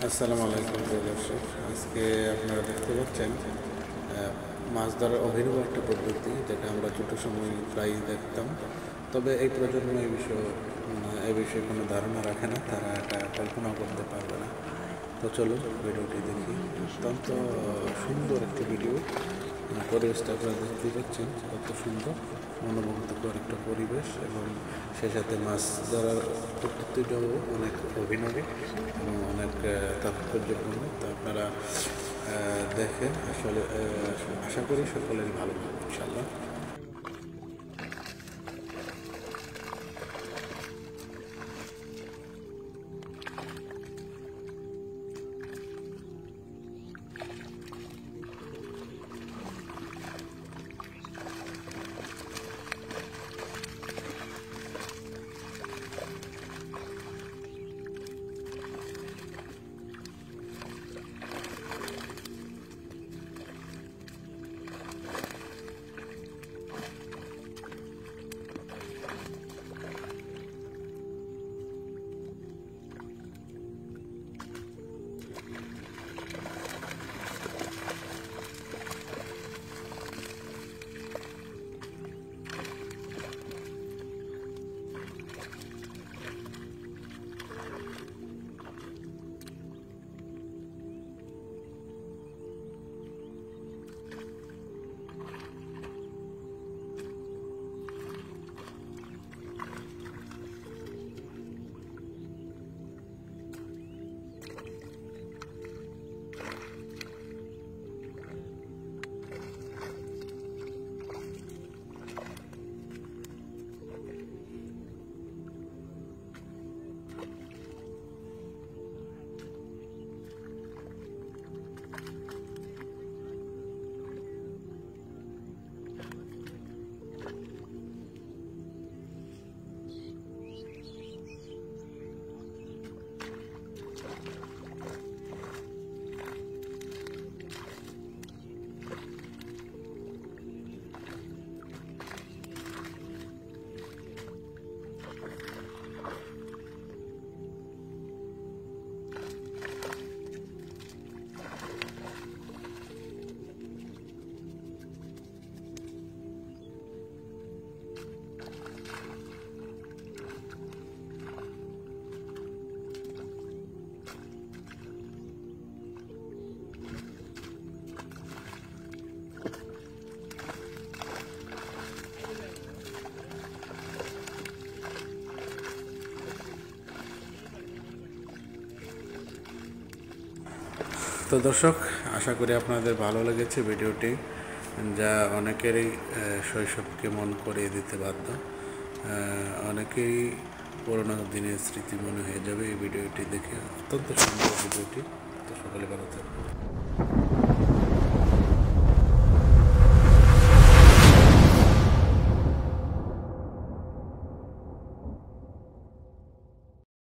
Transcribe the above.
আসসালামু আলাইকুম প্রিয় দর্শক। আজকে আপনারা দেখতে পাচ্ছেন মাছ ধরার অভিনব একটা পদ্ধতি, যেটা আমরা ছোটো সময় প্রায়ই দেখতাম। তবে এই প্রজন্ম এই বিষয়ে কোনো ধারণা রাখে না, তারা এটা কল্পনাও করতে পারবে না। তো চলুন ভিডিওটি দেখি। অত্যন্ত সুন্দর একটি ভিডিও। পরিবেশটা আপনারা দেখতে পাচ্ছেন কত সুন্দর, মনোমুগ্ধকর একটা পরিবেশ, এবং সেই সাথে মাছ ধরার পদ্ধতিটাও অনেক অভিনব এবং অনেক তাৎপর্যপূর্ণ। তো আপনারা দেখে আসলে আশা করি সকলেরই ভালো লাগবে ইনশাল্লাহ। তো দর্শক, আশা করি আপনাদের ভালো লেগেছে ভিডিওটি, যা অনেকেরই শৈশবকে মন করিয়ে দিতে বাধ্য। অনেকেই পুরোনো দিনের স্মৃতি মনে হয়ে যাবে এই ভিডিওটি দেখে। অত্যন্ত সুন্দর ভিডিওটি। তো সকলে ভালো থাকবে।